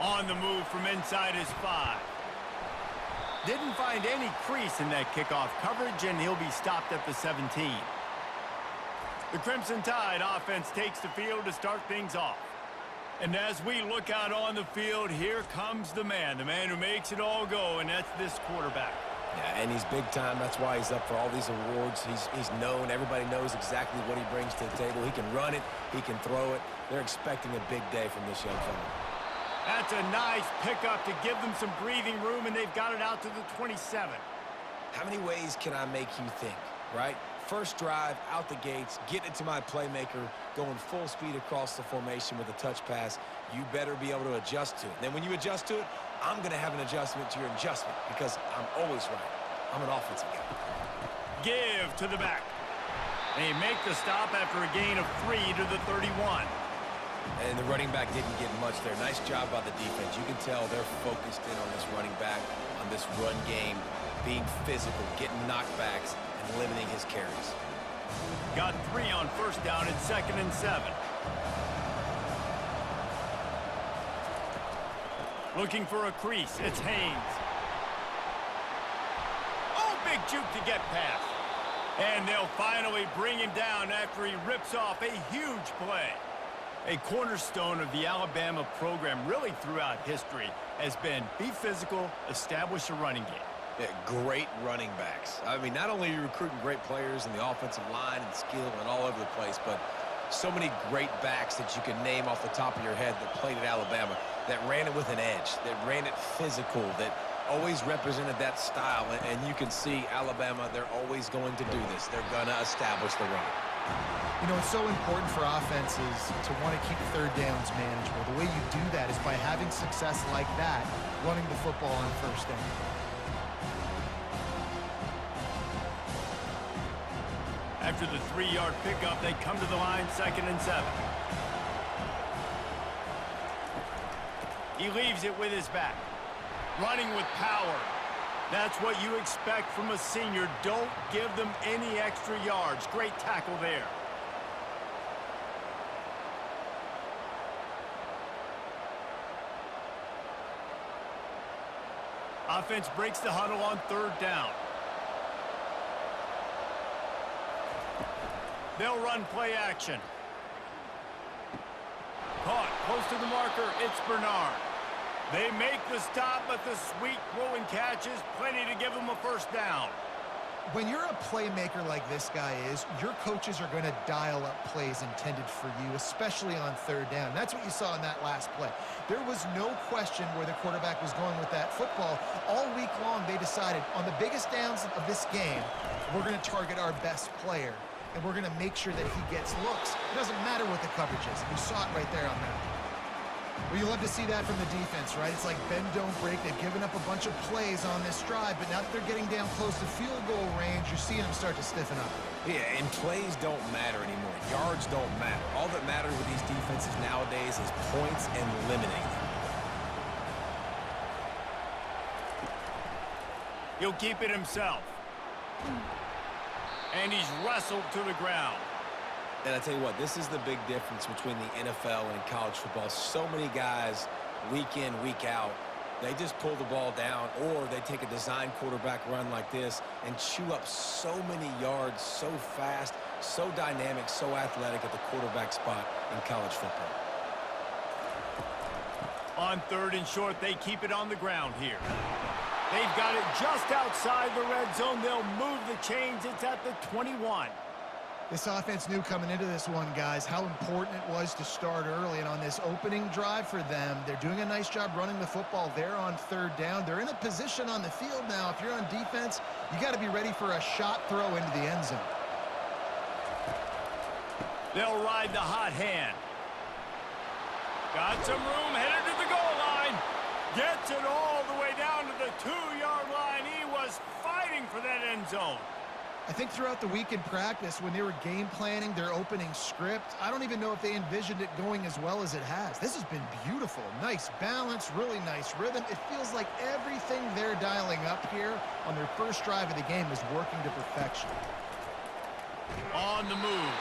On the move from inside his 5. Didn't find any crease in that kickoff coverage, and he'll be stopped at the 17. The Crimson Tide offense takes the field to start things off. And as we look out on the field, here comes the man who makes it all go, and that's this quarterback. Yeah, and he's big time. That's why he's up for all these awards. He's known. Everybody knows exactly what he brings to the table. He can run it. He can throw it. They're expecting a big day from this young fella. That's a nice pickup to give them some breathing room, and they've got it out to the 27. How many ways can I make you think, right? First drive, out the gates, get it to my playmaker, going full speed across the formation with a touch pass. You better be able to adjust to it. Then when you adjust to it, I'm going to have an adjustment to your adjustment because I'm always right. I'm an offensive guy. Give to the back. They make the stop after a gain of 3 to the 31. And the running back didn't get much there. Nice job by the defense. You can tell they're focused in on this running back, on this run game, being physical, getting knockbacks, and limiting his carries. Got 3 on first down and 2nd and 7. Looking for a crease. It's Haynes. Oh, big juke to get past. And they'll finally bring him down after he rips off a huge play. A cornerstone of the Alabama program really throughout history has been be physical, establish a running game. Yeah, great running backs. I mean, not only are you recruiting great players in the offensive line and skill and all over the place, but so many great backs that you can name off the top of your head that played at Alabama, that ran it with an edge, that ran it physical, that always represented that style. And you can see Alabama, they're always going to do this. They're going to establish the run. You know, it's so important for offenses to want to keep third downs manageable. The way you do that is by having success like that, running the football on first down. After the 3-yard pickup, they come to the line, 2nd and 7. He leaves it with his back. Running with power. That's what you expect from a senior. Don't give them any extra yards. Great tackle there. Offense breaks the huddle on 3rd down. They'll run play action. Caught close to the marker. It's Bernard. They make the stop, but the sweet throw and catch is plenty to give them a first down. When you're a playmaker like this guy is, your coaches are going to dial up plays intended for you, especially on 3rd down. That's what you saw in that last play. There was no question where the quarterback was going with that football. All week long, they decided on the biggest downs of this game, we're going to target our best player, and we're going to make sure that he gets looks. It doesn't matter what the coverage is. You saw it right there on that. Well, you love to see that from the defense, right? It's like bend, don't break. They've given up a bunch of plays on this drive, but now that they're getting down close to field goal range, you're seeing them start to stiffen up. Yeah, and plays don't matter anymore. Yards don't matter. All that matters with these defenses nowadays is points and limiting them. He'll keep it himself. And he's wrestled to the ground. And I tell you what, this is the big difference between the NFL and college football. So many guys, week in, week out, they just pull the ball down, or they take a design quarterback run like this and chew up so many yards so fast, so dynamic, so athletic at the quarterback spot in college football. On 3rd and short, they keep it on the ground here. They've got it just outside the red zone. They'll move the chains. It's at the 21. This offense knew coming into this one, guys, how important it was to start early. And on this opening drive for them, they're doing a nice job running the football there on 3rd down. They're in a position on the field now. If you're on defense, you got to be ready for a shot throw into the end zone. They'll ride the hot hand. Got some room, headed to the goal line. Gets it all the way down to the 2-yard line. He was fighting for that end zone. I think throughout the week in practice, when they were game planning their opening script, I don't even know if they envisioned it going as well as it has. This has been beautiful. Nice balance, really nice rhythm. It feels like everything they're dialing up here on their first drive of the game is working to perfection. On the move.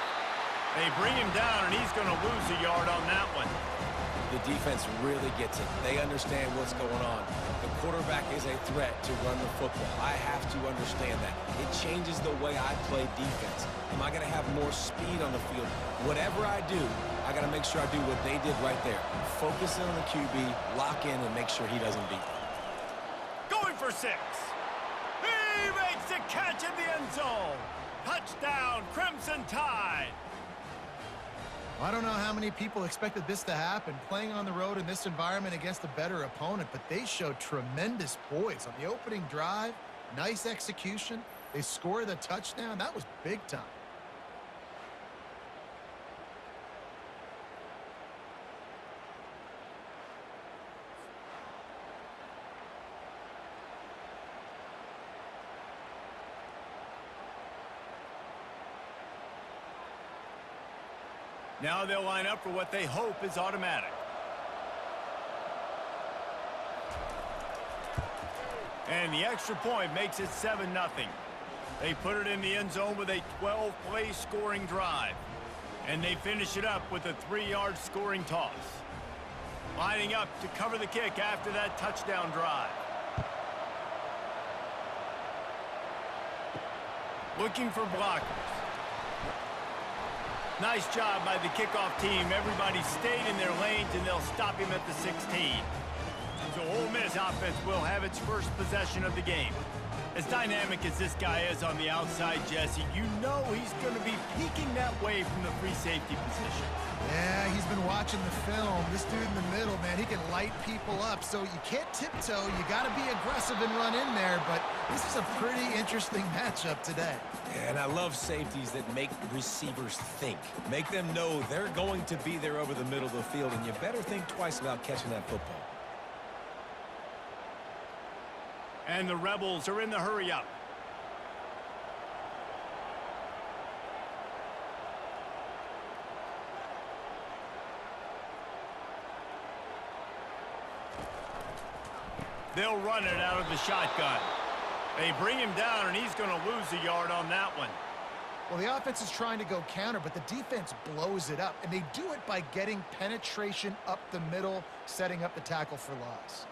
They bring him down, and he's going to lose a yard on that one. The defense really gets it. They understand what's going on. The quarterback is a threat to run the football. I have to understand that. It changes the way I play defense. Am I going to have more speed on the field? Whatever I do, I got to make sure I do what they did right there. Focus in on the QB, lock in, and make sure he doesn't beat me. Going for 6. He makes the catch in the end zone. Touchdown, Crimson Tide. I don't know how many people expected this to happen, playing on the road in this environment against a better opponent, but they showed tremendous poise on the opening drive. Nice execution. They score the touchdown. That was big time. Now they'll line up for what they hope is automatic. And the extra point makes it 7-0. They put it in the end zone with a 12-play scoring drive. And they finish it up with a 3-yard scoring toss. Lining up to cover the kick after that touchdown drive. Looking for blockers. Nice job by the kickoff team. Everybody stayed in their lanes, and they'll stop him at the 16. So Ole Miss offense will have its first possession of the game. As dynamic as this guy is on the outside, Jesse, you know he's going to be peeking that way from the free safety position. Yeah, he's been watching the film. This dude in the middle, man, he can light people up. So you can't tiptoe. You got to be aggressive and run in there. But this is a pretty interesting matchup today. And I love safeties that make receivers think. Make them know they're going to be there over the middle of the field, and you better think twice about catching that football. And the Rebels are in the hurry up. They'll run it out of the shotgun. They bring him down, and he's going to lose a yard on that one. Well, the offense is trying to go counter, but the defense blows it up, and they do it by getting penetration up the middle, setting up the tackle for loss.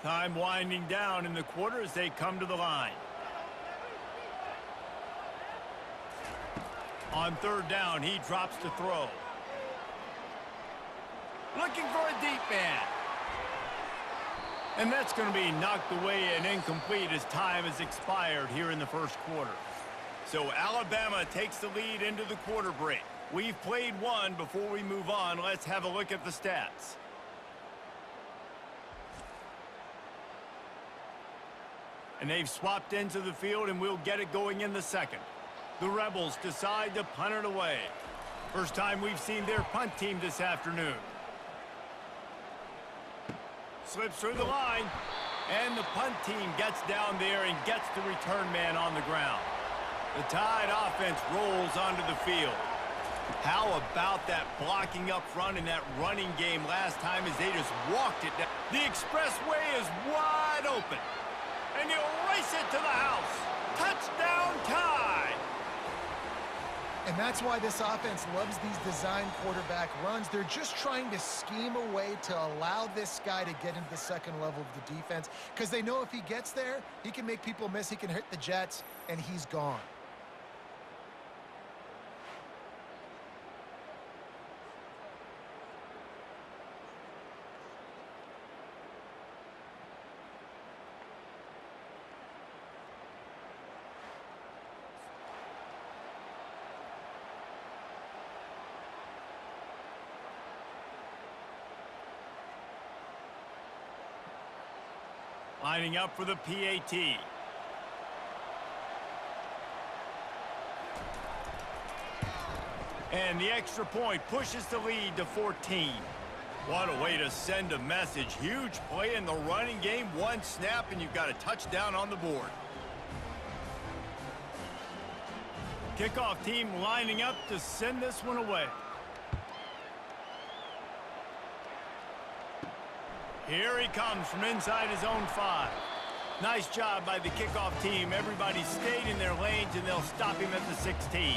Time winding down in the quarter as they come to the line. On 3rd down, he drops to throw. Looking for a deep man. And that's going to be knocked away and incomplete as time has expired here in the first quarter. So Alabama takes the lead into the quarter break. We've played one. Before we move on, let's have a look at the stats. And they've swapped into the field, and we'll get it going in the second. The Rebels decide to punt it away. First time we've seen their punt team this afternoon. Slips through the line, and the punt team gets down there and gets the return man on the ground. The Tide offense rolls onto the field. How about that blocking up front in that running game last time as they just walked it down? The expressway is wide open. And you'll race it to the house. Touchdown Tide! And that's why this offense loves these design quarterback runs. They're just trying to scheme a way to allow this guy to get into the second level of the defense, because they know if he gets there, he can make people miss, he can hit the Jets, and he's gone. Lining up for the PAT. And the extra point pushes the lead to 14. What a way to send a message. Huge play in the running game. One snap, and you've got a touchdown on the board. Kickoff team lining up to send this one away. Here he comes from inside his own 5. Nice job by the kickoff team. Everybody stayed in their lanes, and they'll stop him at the 16.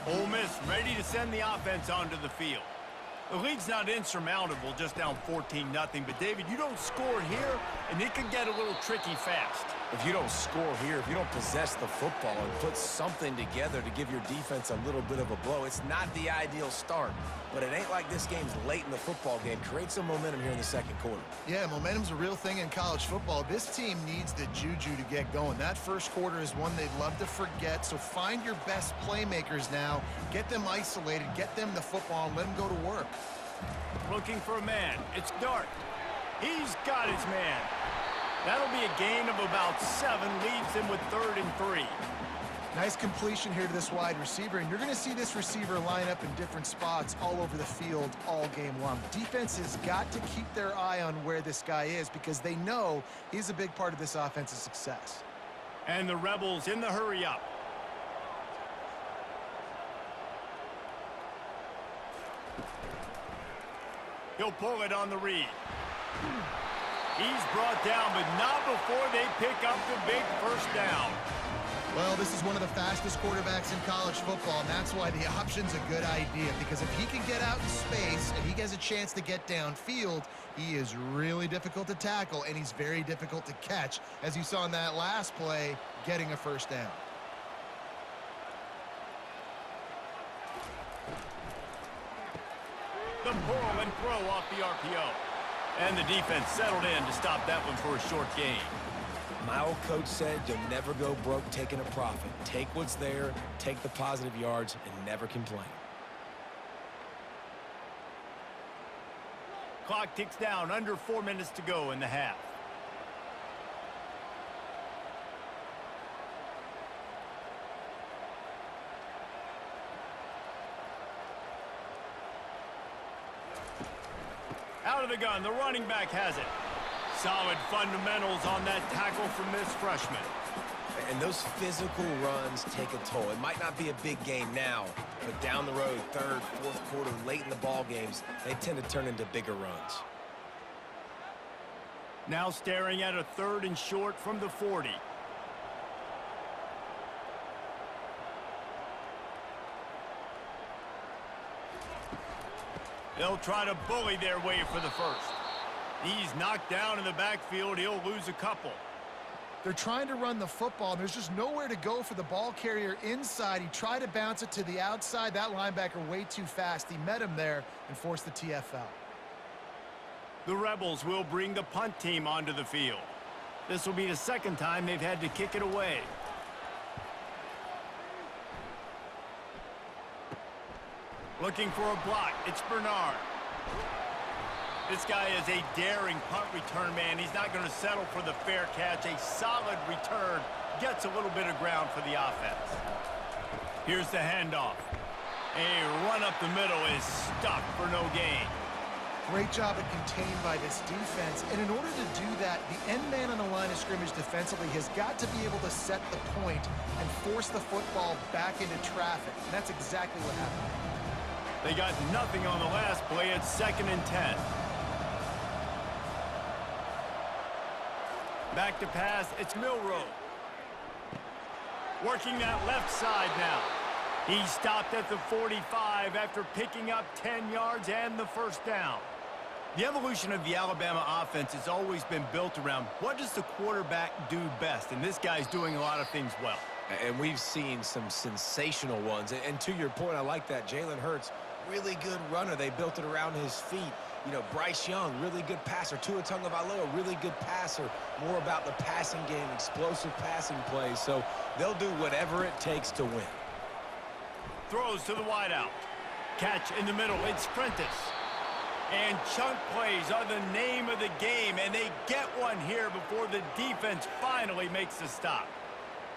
Ole Miss ready to send the offense onto the field. The lead's not insurmountable, just down 14-0. But, David, you don't score here, and it can get a little tricky fast. If you don't score here, if you don't possess the football and put something together to give your defense a little bit of a blow, it's not the ideal start. But it ain't like this game's late in the football game. Create some momentum here in the second quarter. Yeah, momentum's a real thing in college football. This team needs the juju to get going. That first quarter is one they'd love to forget, so find your best playmakers now. Get them isolated, get them the football, and let them go to work. Looking for a man. It's Dart. He's got his man. That'll be a gain of about 7, leaves him with 3rd and 3. Nice completion here to this wide receiver, and you're going to see this receiver line up in different spots all over the field all game long. Defense has got to keep their eye on where this guy is because they know he's a big part of this offense's success. And the Rebels in the hurry-up. He'll pull it on the read. He's brought down, but not before they pick up the big first down. Well, this is one of the fastest quarterbacks in college football, and that's why the option's a good idea, because if he can get out in space and he has a chance to get downfield, he is really difficult to tackle, and he's very difficult to catch, as you saw in that last play, getting a first down. The pull and throw off the RPO. And the defense settled in to stop that one for a short gain. My old coach said you'll never go broke taking a profit. Take what's there, take the positive yards, and never complain. Clock ticks down, under 4 minutes to go in the half. Out of the gun, the running back has it. Solid fundamentals on that tackle from this freshman. And those physical runs take a toll. It might not be a big game now, but down the road, 3rd, 4th quarter, late in the ball games, they tend to turn into bigger runs. Now staring at a 3rd and short from the 40. They'll try to bully their way for the first. He's knocked down in the backfield. He'll lose a couple. They're trying to run the football, and there's just nowhere to go for the ball carrier inside. He tried to bounce it to the outside. That linebacker way too fast. He met him there and forced the TFL. The Rebels will bring the punt team onto the field. This will be the second time they've had to kick it away. Looking for a block. It's Bernard. This guy is a daring punt return man. He's not going to settle for the fair catch. A solid return. Gets a little bit of ground for the offense. Here's the handoff. A run up the middle is stuffed for no gain. Great job at contained by this defense. And in order to do that, the end man on the line of scrimmage defensively has got to be able to set the point and force the football back into traffic. And that's exactly what happened. They got nothing on the last play. It's 2nd and 10. Back to pass. It's Milroe. Working that left side now. He stopped at the 45 after picking up 10 yards and the first down. The evolution of the Alabama offense has always been built around what does the quarterback do best, and this guy's doing a lot of things well. And we've seen some sensational ones. And to your point, I like that. Jalen Hurts, really good runner. They built it around his feet. You know, Bryce Young, really good passer. Tua Tagovailoa, really good passer. More about the passing game, explosive passing plays. So they'll do whatever it takes to win. Throws to the wideout. Catch in the middle. It's Prentice. And chunk plays are the name of the game, and they get one here before the defense finally makes the stop.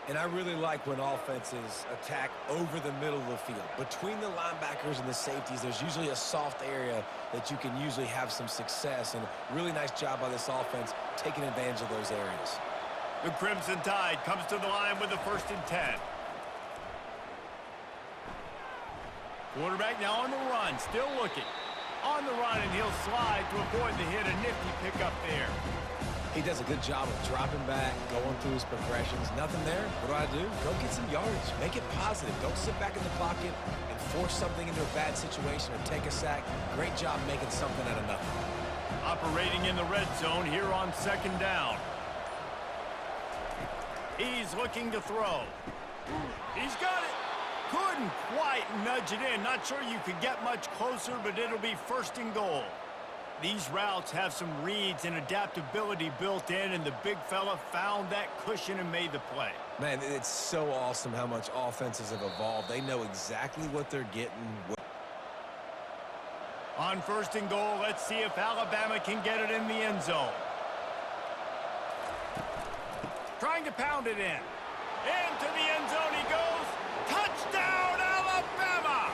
And I really like when offenses attack over the middle of the field. Between the linebackers and the safeties, there's usually a soft area that you can usually have some success. And really nice job by this offense taking advantage of those areas. The Crimson Tide comes to the line with the 1st and 10. Quarterback now on the run, still looking. On the run, and he'll slide to avoid the hit. A nifty pickup there. He does a good job of dropping back, going through his progressions. Nothing there. What do? Go get some yardage. Make it positive. Don't sit back in the pocket and force something into a bad situation or take a sack. Great job making something out of nothing. Operating in the red zone here on second down. He's looking to throw. He's got it. Couldn't quite nudge it in. Not sure you could get much closer, but it'll be first and goal. These routes have some reads and adaptability built in, and the big fella found that cushion and made the play. Man, it's so awesome how much offenses have evolved. They know exactly what they're getting. On first and goal, let's see if Alabama can get it in the end zone. Trying to pound it in. Into the end zone he goes. Touchdown, Alabama!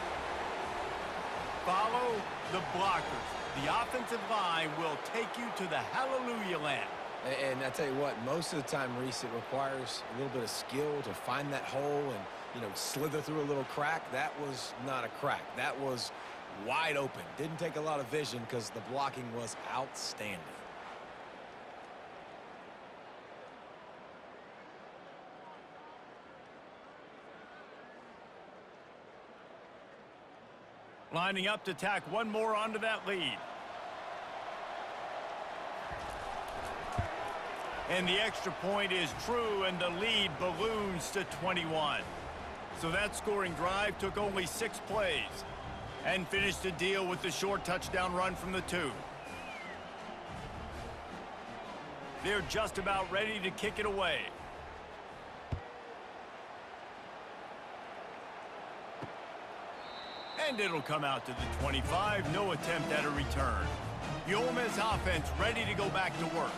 Follow the blockers. The offensive line will take you to the hallelujah land. And I tell you what, most of the time, Reese, it requires a little bit of skill to find that hole and, slither through a little crack. That was not a crack. That was wide open. Didn't take a lot of vision because the blocking was outstanding. Lining up to tack one more onto that lead. And the extra point is true, and the lead balloons to 21. So that scoring drive took only 6 plays and finished the deal with the short touchdown run from the 2. They're just about ready to kick it away. And it'll come out to the 25. No attempt at a return. The Ole Miss offense ready to go back to work.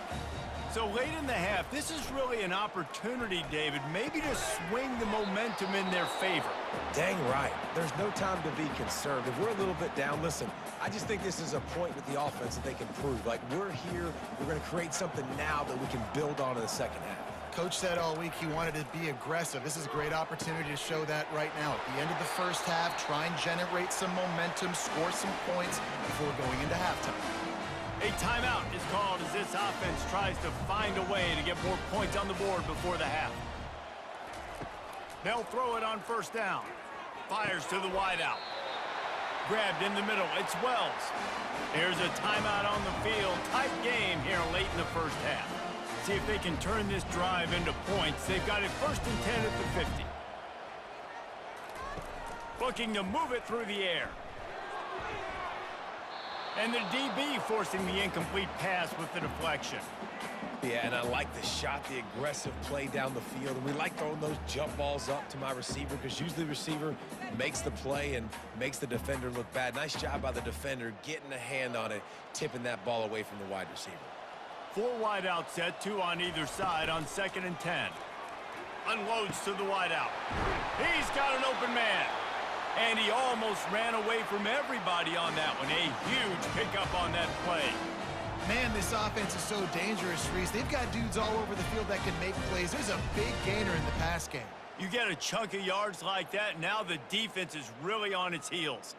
So late in the half, this is really an opportunity, David, maybe to swing the momentum in their favor. Dang right. There's no time to be concerned. If we're a little bit down, listen, I just think this is a point with the offense that they can prove. Like, we're here, we're going to create something now that we can build on in the second half. Coach said all week he wanted to be aggressive. This is a great opportunity to show that right now. At the end of the first half, try and generate some momentum, score some points before going into halftime. A timeout is called as this offense tries to find a way to get more points on the board before the half. They'll throw it on first down. Fires to the wideout. Grabbed in the middle. It's Wells. Here's a timeout on the field. Tight game here late in the first half. See if they can turn this drive into points. They've got it first and 10 at the 50. Looking to move it through the air. And the DB forcing the incomplete pass with the deflection. Yeah, and I like the shot, the aggressive play down the field. And we like throwing those jump balls up to my receiver because usually the receiver makes the play and makes the defender look bad. Nice job by the defender getting a hand on it, tipping that ball away from the wide receiver. 4 wide out set, 2 on either side on second and 10. Unloads to the wide out. He's got an open man. And he almost ran away from everybody on that one. A huge pickup on that play. Man, this offense is so dangerous, Reese. They've got dudes all over the field that can make plays. There's a big gainer in the pass game. You get a chunk of yards like that, now the defense is really on its heels.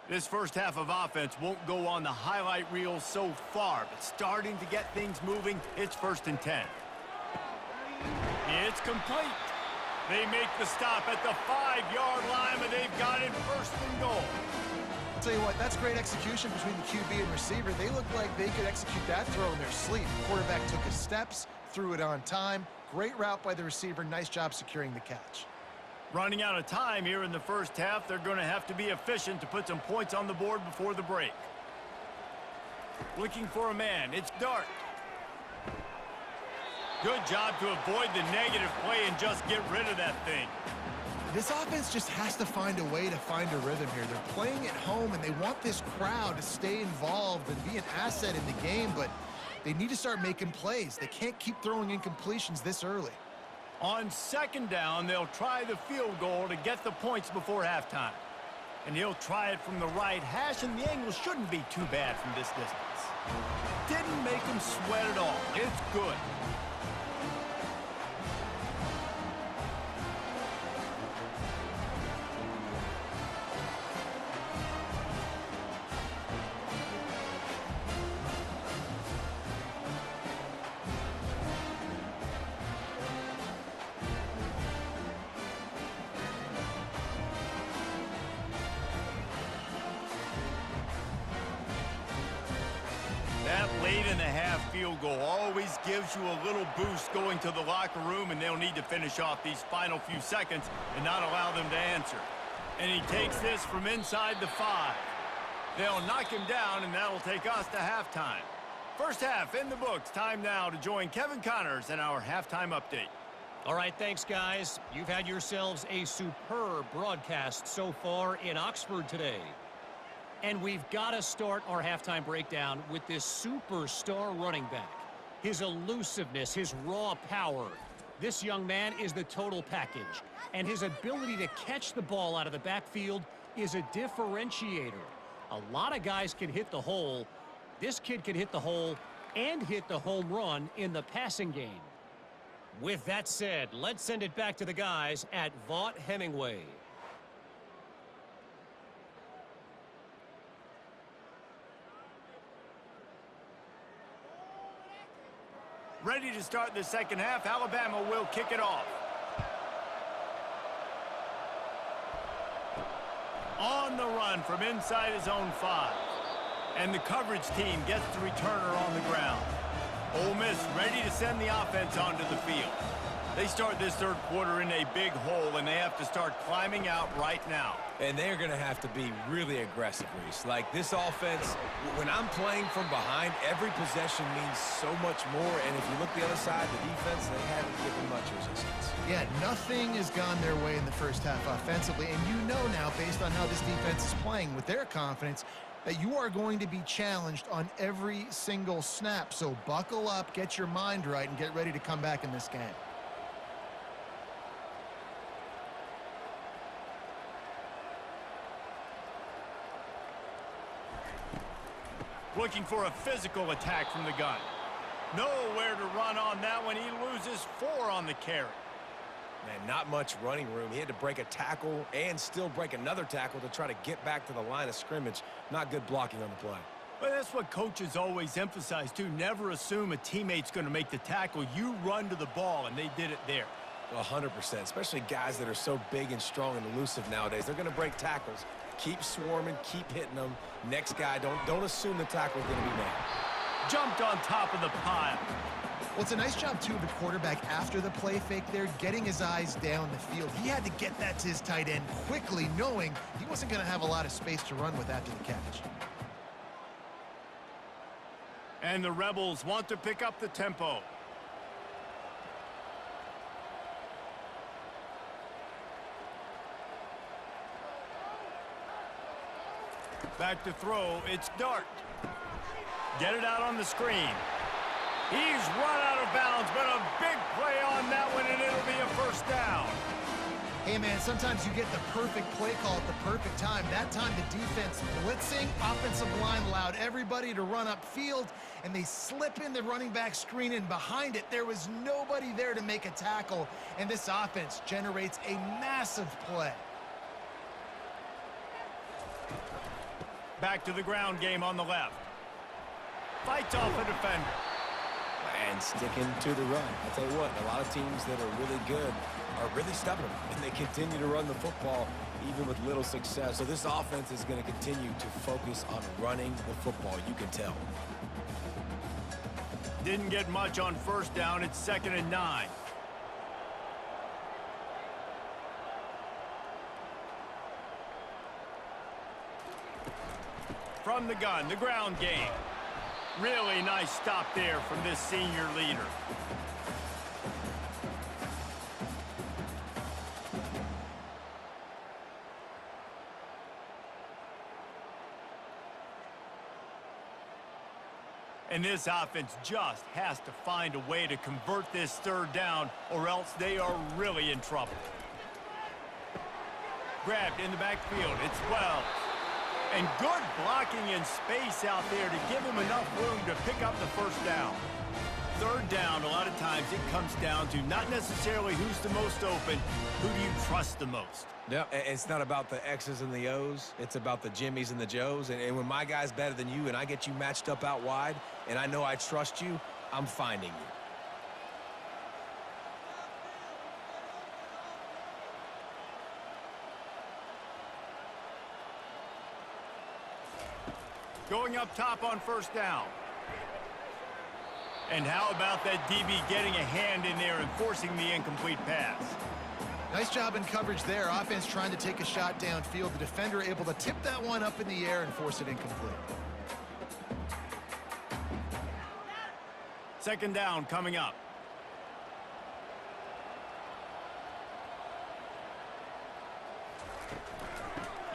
This first half of offense won't go on the highlight reel so far, but starting to get things moving, it's first and 10. It's complete. They make the stop at the 5-yard line, but they've got it first and goal. I'll tell you what, that's great execution between the QB and receiver. They look like they could execute that throw in their sleep. Quarterback took his steps, threw it on time. Great route by the receiver. Nice job securing the catch. Running out of time here in the first half, they're going to have to be efficient to put some points on the board before the break. Looking for a man. It's Dart. Good job to avoid the negative play and just get rid of that thing. This offense just has to find a way to find a rhythm here. They're playing at home, and they want this crowd to stay involved and be an asset in the game, but they need to start making plays. They can't keep throwing incompletions this early. On second down, they'll try the field goal to get the points before halftime. And he'll try it from the right hash, and the angle shouldn't be too bad from this distance. Didn't make him sweat at all. It's good. late in the half field goal always gives you a little boost going to the locker room, and they'll need to finish off these final few seconds and not allow them to answer. And he takes this from inside the 5. They'll knock him down, and that'll take us to halftime. First half in the books. Time now to join Kevin Connors in our halftime update. All right, thanks, guys. You've had yourselves a superb broadcast so far in Oxford today. And we've got to start our halftime breakdown with this superstar running back. His elusiveness, his raw power. This young man is the total package. And his ability to catch the ball out of the backfield is a differentiator. A lot of guys can hit the hole. This kid can hit the hole and hit the home run in the passing game. With that said, let's send it back to the guys at Vaught Hemingway. Ready to start the second half. Alabama will kick it off. On the run from inside his own 5. And the coverage team gets the returner on the ground. Ole Miss ready to send the offense onto the field. They start this third quarter in a big hole, and they have to start climbing out right now. And they're going to have to be really aggressive, Reese. Like, this offense, when I'm playing from behind, every possession means so much more. And if you look the other side, the defense, they haven't given much resistance. Yeah, nothing has gone their way in the first half offensively. And you know now, based on how this defense is playing with their confidence, that you are going to be challenged on every single snap. So buckle up, get your mind right, and get ready to come back in this game. Looking for a physical attack from the gun. Nowhere to run on that one. He loses 4 on the carry. Man, not much running room. He had to break a tackle and still break another tackle to try to get back to the line of scrimmage. Not good blocking on the play. But that's what coaches always emphasize, too. Never assume a teammate's going to make the tackle. You run to the ball, and they did it there. 100%, especially guys that are so big and strong and elusive nowadays. They're going to break tackles. Keep swarming, keep hitting them. Next guy, don't assume the tackle's going to be made. Jumped on top of the pile. Well, it's a nice job, too, of the quarterback after the play fake there, getting his eyes down the field. He had to get that to his tight end quickly, knowing he wasn't going to have a lot of space to run with after the catch. And the Rebels want to pick up the tempo. Back to throw, it's Dart. Get it out on the screen. He's run out of bounds, but a big play on that one, and it'll be a first down. Hey, man, sometimes you get the perfect play call at the perfect time. That time the defense blitzing, offensive line allowed everybody to run upfield, and they slip in the running back screen, and behind it, there was nobody there to make a tackle, and this offense generates a massive play. Back to the ground game on the left. Fights off a defender. And sticking to the run. I'll tell you what, a lot of teams that are really good are really stubborn, and they continue to run the football even with little success. So this offense is going to continue to focus on running the football, you can tell. Didn't get much on first down. It's 2nd and 9. From the gun, the ground game. Really nice stop there from this senior leader. And this offense just has to find a way to convert this third down, or else they are really in trouble. Grabbed in the backfield. It's Wells. And good blocking in space out there to give him enough room to pick up the first down. Third down, a lot of times it comes down to not necessarily who's the most open, who do you trust the most? Yeah, it's not about the X's and the O's. It's about the Jimmies and the Joes. And when my guy's better than you and I get you matched up out wide and I know I trust you, I'm finding you. Going up top on first down. And how about that DB getting a hand in there and forcing the incomplete pass? Nice job in coverage there. Offense trying to take a shot downfield. The defender able to tip that one up in the air and force it incomplete. Second down coming up.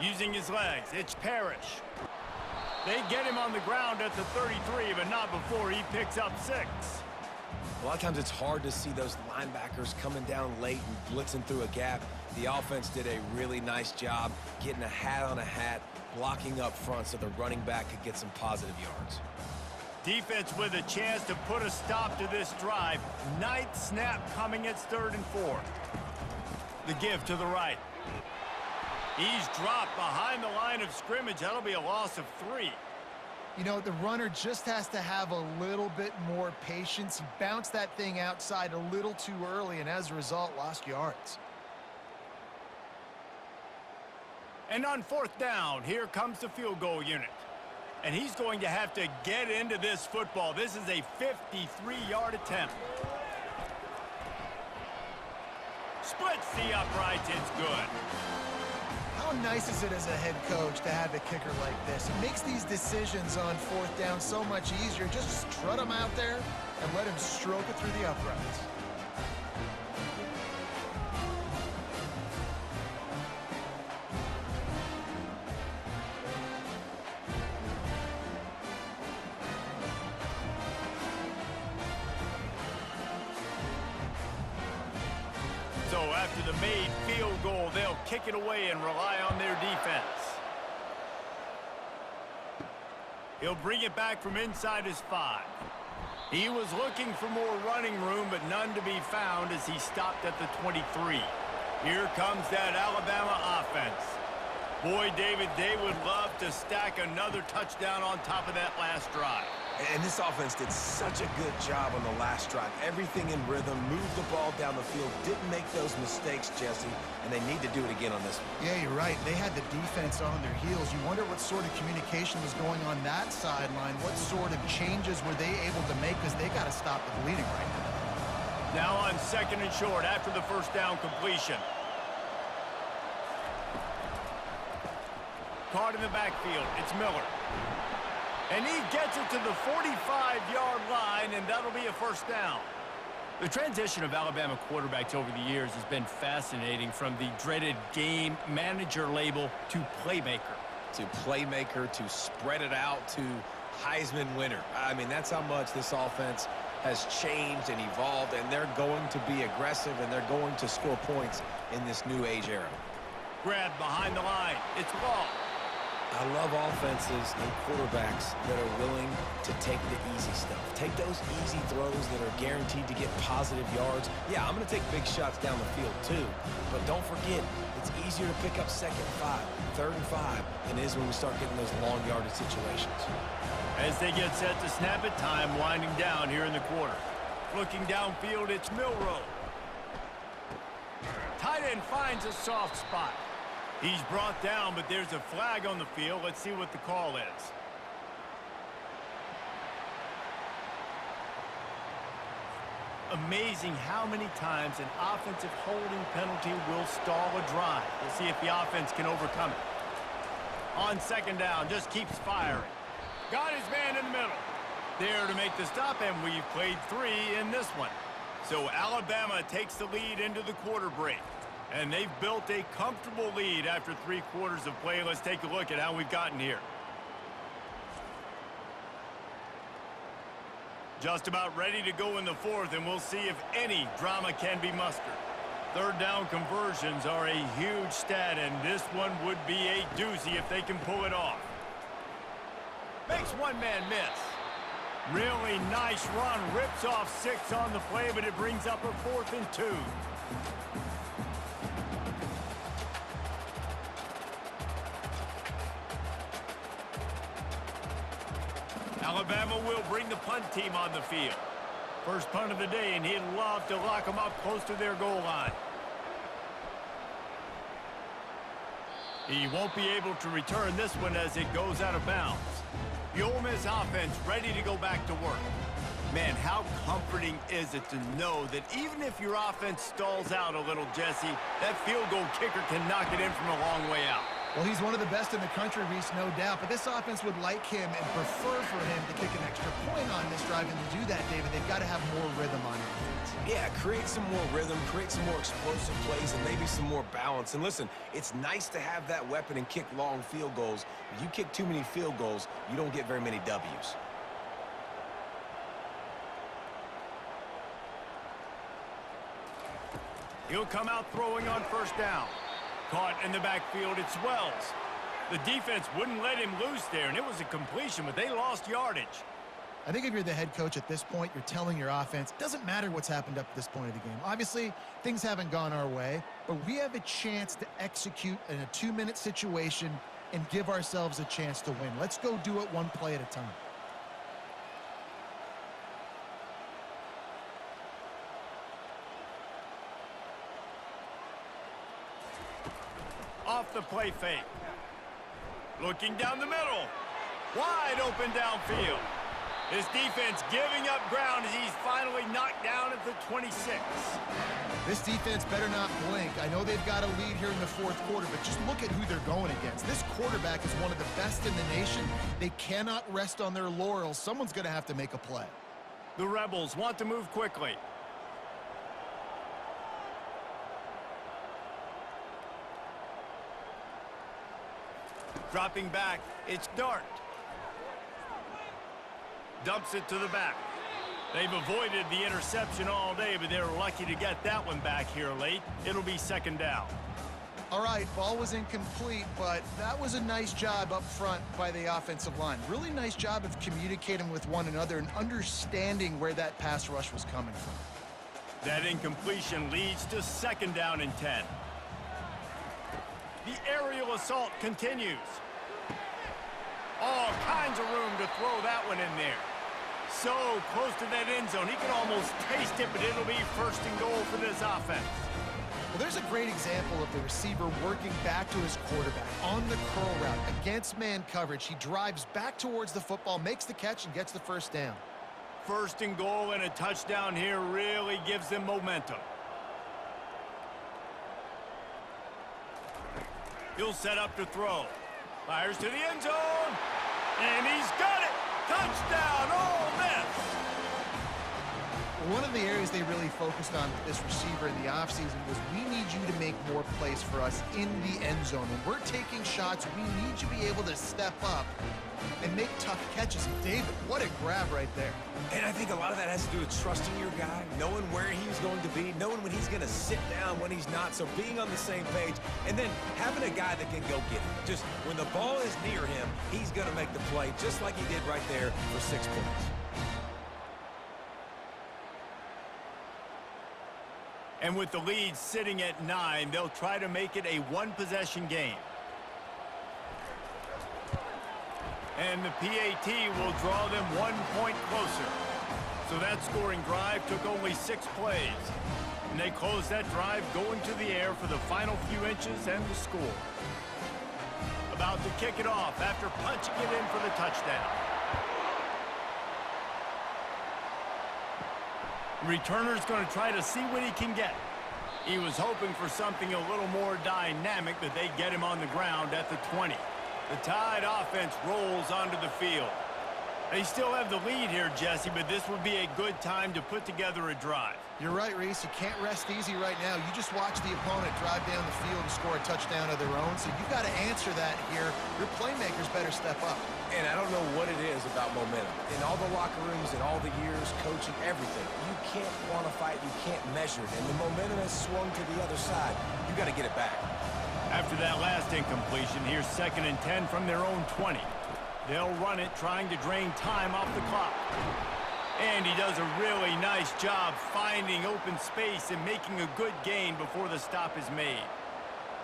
Using his legs, it's Parrish. They get him on the ground at the 33, but not before he picks up 6. A lot of times it's hard to see those linebackers coming down late and blitzing through a gap. The offense did a really nice job getting a hat on a hat, blocking up front so the running back could get some positive yards. Defense with a chance to put a stop to this drive. Ninth snap coming. It's 3rd and 4. The give to the right. He's dropped behind the line of scrimmage. That'll be a loss of 3. You know, the runner just has to have a little bit more patience. He bounced that thing outside a little too early, and as a result, lost yards. And on 4th down, here comes the field goal unit. And he's going to have to get into this football. This is a 53-yard attempt. Splits the uprights. It's good. How nice is it as a head coach to have a kicker like this? It makes these decisions on 4th down so much easier. Just strut him out there and let him stroke it through the uprights. So after the made field goal, they'll kick it away and rely on their defense. He'll bring it back from inside his 5. He was looking for more running room, but none to be found as he stopped at the 23. Here comes that Alabama offense. Boy, David, they would love to stack another touchdown on top of that last drive. And this offense did such a good job on the last drive. Everything in rhythm, moved the ball down the field, didn't make those mistakes, Jesse, and they need to do it again on this one. Yeah, you're right. They had the defense on their heels. You wonder what sort of communication was going on that sideline. What sort of changes were they able to make, because they got to stop the bleeding right now. Now on 2nd and short after the 1st down completion. Caught in the backfield. It's Miller. And he gets it to the 45-yard line, and that'll be a 1st down. The transition of Alabama quarterbacks over the years has been fascinating, from the dreaded game manager label to playmaker. To playmaker, to spread it out, to Heisman winner. I mean, that's how much this offense has changed and evolved, and they're going to be aggressive, and they're going to score points in this new age era. Grab behind the line. It's Law. I love offenses and quarterbacks that are willing to take the easy stuff. Take those easy throws that are guaranteed to get positive yards. Yeah, I'm going to take big shots down the field too. But don't forget, it's easier to pick up 2nd and 5, 3rd and 5 than it is when we start getting those long yardage situations. As they get set to snap it, time winding down here in the quarter. Looking downfield, it's Milroe. Tight end finds a soft spot. He's brought down, but there's a flag on the field. Let's see what the call is. Amazing how many times an offensive holding penalty will stall a drive. We'll see if the offense can overcome it. On 2nd down, just keeps firing. Got his man in the middle. There to make the stop, and we've played 3 in this one. So Alabama takes the lead into the quarter break. And they've built a comfortable lead after 3 quarters of play. Let's take a look at how we've gotten here. Just about ready to go in the 4th, and we'll see if any drama can be mustered. 3rd down conversions are a huge stat, and this one would be a doozy if they can pull it off. Makes one man miss. Really nice run. Rips off 6 on the play, but it brings up a 4th and 2. Alabama will bring the punt team on the field. First punt of the day, and he'd love to lock them up close to their goal line. He won't be able to return this one as it goes out of bounds. The Ole Miss offense ready to go back to work. Man, how comforting is it to know that even if your offense stalls out a little, Jesse, that field goal kicker can knock it in from a long way out. Well, he's one of the best in the country, Reese, no doubt. But this offense would like him and prefer for him to kick an extra point on this drive. And to do that, David, they've got to have more rhythm on offense. Yeah, create some more rhythm, create some more explosive plays, and maybe some more balance. And listen, it's nice to have that weapon and kick long field goals. If you kick too many field goals, you don't get very many W's. He'll come out throwing on first down. Caught in the backfield, it's Wells. The defense wouldn't let him loose there, and it was a completion, but they lost yardage. I think if you're the head coach at this point, you're telling your offense, it doesn't matter what's happened up to this point of the game. Obviously, things haven't gone our way, but we have a chance to execute in a 2-minute situation and give ourselves a chance to win. Let's go do it one play at a time. Off the play fake. Looking down the middle. Wide open downfield. His defense giving up ground as he's finally knocked down at the 26. This defense better not blink. I know they've got a lead here in the fourth quarter, but just look at who they're going against. This quarterback is one of the best in the nation. They cannot rest on their laurels. Someone's going to have to make a play. The Rebels want to move quickly. Dropping back, it's Dart. Dumps it to the back. They've avoided the interception all day, but they're lucky to get that one back here late. It'll be second down. All right, ball was incomplete, but that was a nice job up front by the offensive line. Really nice job of communicating with one another and understanding where that pass rush was coming from. That incompletion leads to second down and 10. The aerial assault continues. All kinds of room to throw that one in there. So close to that end zone. He can almost taste it, but it'll be first and goal for this offense. Well, there's a great example of the receiver working back to his quarterback on the curl route against man coverage. He drives back towards the football, makes the catch, and gets the first down. First and goal and a touchdown here really gives them momentum. He'll set up to throw. Fires to the end zone. And he's got it. Touchdown, Ole Miss. One of the areas they really focused on with this receiver in the offseason was we need you to make more plays for us in the end zone. When we're taking shots, we need you to be able to step up and make tough catches. David, what a grab right there. And I think a lot of that has to do with trusting your guy, knowing where he's going to be, knowing when he's going to sit down, when he's not, so being on the same page, and then having a guy that can go get it. Just when the ball is near him, he's going to make the play, just like he did right there for 6 points. And with the lead sitting at 9, they'll try to make it a one-possession game. And the PAT will draw them 1 point closer. So that scoring drive took only 6 plays. And they closed that drive going to the air for the final few inches and the score. About to kick it off after punching it in for the touchdown. Returner's going to try to see what he can get. He was hoping for something a little more dynamic, but they get him on the ground at the 20. The Tide offense rolls onto the field. They still have the lead here, Jesse, but this would be a good time to put together a drive. You're right, Reese. You can't rest easy right now. You just watch the opponent drive down the field and score a touchdown of their own, so you've got to answer that here. Your playmakers better step up. And I don't know what it is about momentum. In all the locker rooms, in all the years, coaching, everything, you can't quantify it, you can't measure it. And the momentum has swung to the other side. You got to get it back. After that last incompletion, here's second and 10 from their own 20. They'll run it, trying to drain time off the clock. And he does a really nice job finding open space and making a good gain before the stop is made.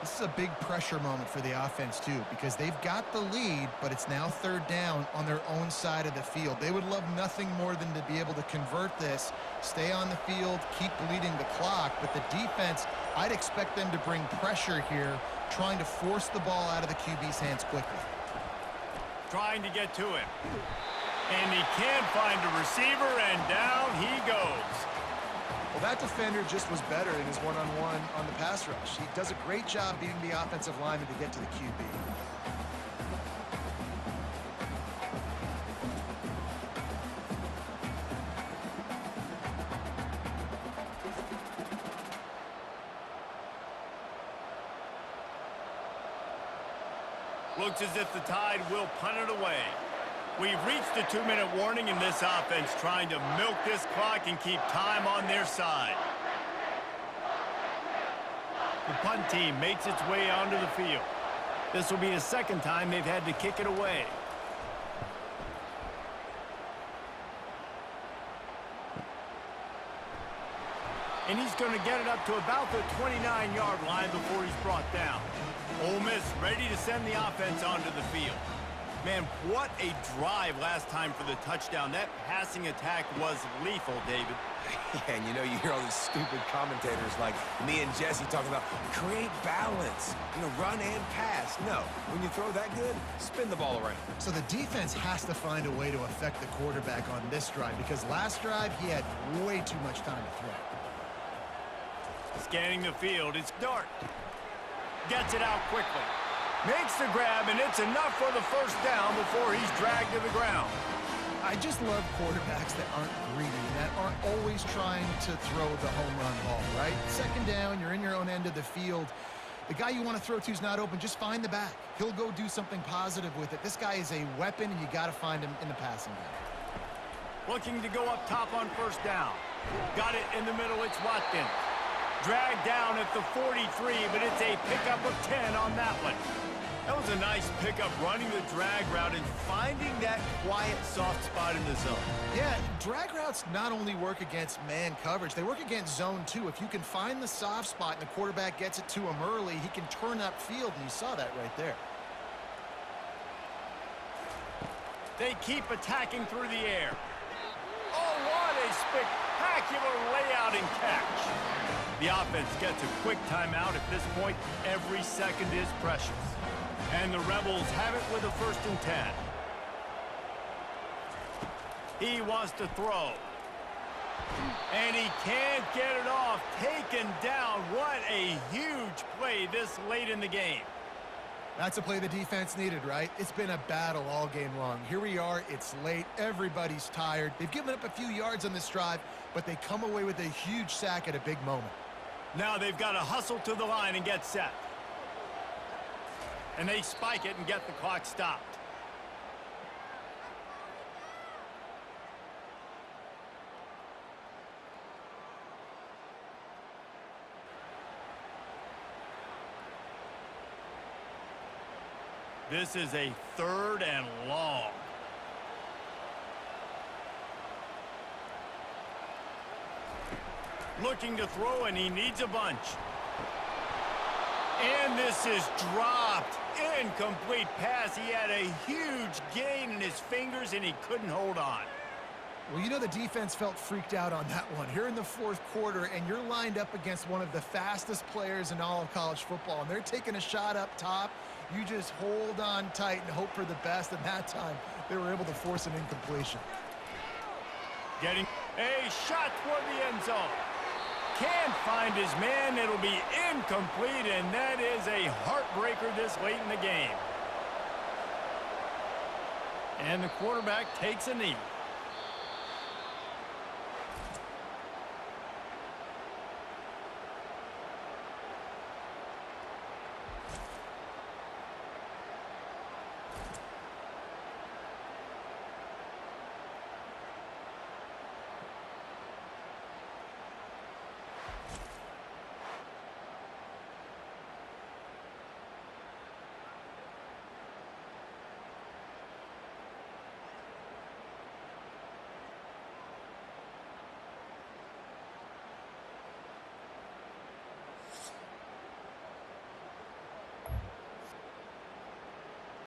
This is a big pressure moment for the offense, too, because they've got the lead, but it's now third down on their own side of the field. They would love nothing more than to be able to convert this, stay on the field, keep bleeding the clock. But the defense, I'd expect them to bring pressure here, trying to force the ball out of the QB's hands quickly. Trying to get to him. And he can't find a receiver, and down he goes. Well, that defender just was better in his one-on-one on the pass rush. He does a great job beating the offensive lineman to get to the QB. Looks as if the Tide will punt it away. We've reached the 2-minute warning in this offense, trying to milk this clock and keep time on their side. The punt team makes its way onto the field. This will be the second time they've had to kick it away. And he's going to get it up to about the 29-yard line before he's brought down. Ole Miss ready to send the offense onto the field. Man, what a drive last time for the touchdown. That passing attack was lethal, David. Yeah, and you know, you hear all these stupid commentators like me and Jesse talking about create balance, run and pass. No, when you throw that good, spin the ball around. So the defense has to find a way to affect the quarterback on this drive, because last drive he had way too much time to throw. Scanning the field, it's Dart. Gets it out quickly. Makes the grab, and it's enough for the first down before he's dragged to the ground. I just love quarterbacks that aren't greedy, that aren't always trying to throw the home run ball, right? Second down, you're in your own end of the field. The guy you want to throw to is not open. Just find the back. He'll go do something positive with it. This guy is a weapon, and you got to find him in the passing game. Looking to go up top on first down. Got it in the middle, it's Watkins. Dragged down at the 43, but it's a pickup of 10 on that one. That was a nice pickup, running the drag route and finding that quiet, soft spot in the zone. Yeah, drag routes not only work against man coverage, they work against zone too. If you can find the soft spot and the quarterback gets it to him early, he can turn upfield, and you saw that right there. They keep attacking through the air. Oh, what a spectacular layout and catch. The offense gets a quick timeout. At this point, every second is precious. And the Rebels have it with a 1st and 10. He wants to throw. And he can't get it off. Taken down. What a huge play this late in the game. That's a play the defense needed, right? It's been a battle all game long. Here we are. It's late. Everybody's tired. They've given up a few yards on this drive, but they come away with a huge sack at a big moment. Now they've got to hustle to the line and get set. And they spike it and get the clock stopped. This is a 3rd and long. Looking to throw, and he needs a bunch. And this is dropped. Incomplete pass. He had a huge gain in his fingers, and he couldn't hold on. Well, you know the defense felt freaked out on that one. Here in the 4th quarter, and you're lined up against one of the fastest players in all of college football, and they're taking a shot up top. You just hold on tight and hope for the best, and that time they were able to force an incompletion. Getting a shot toward the end zone. Can't find his man. It'll be incomplete, and that is a heartbreaker this late in the game. And the quarterback takes a knee.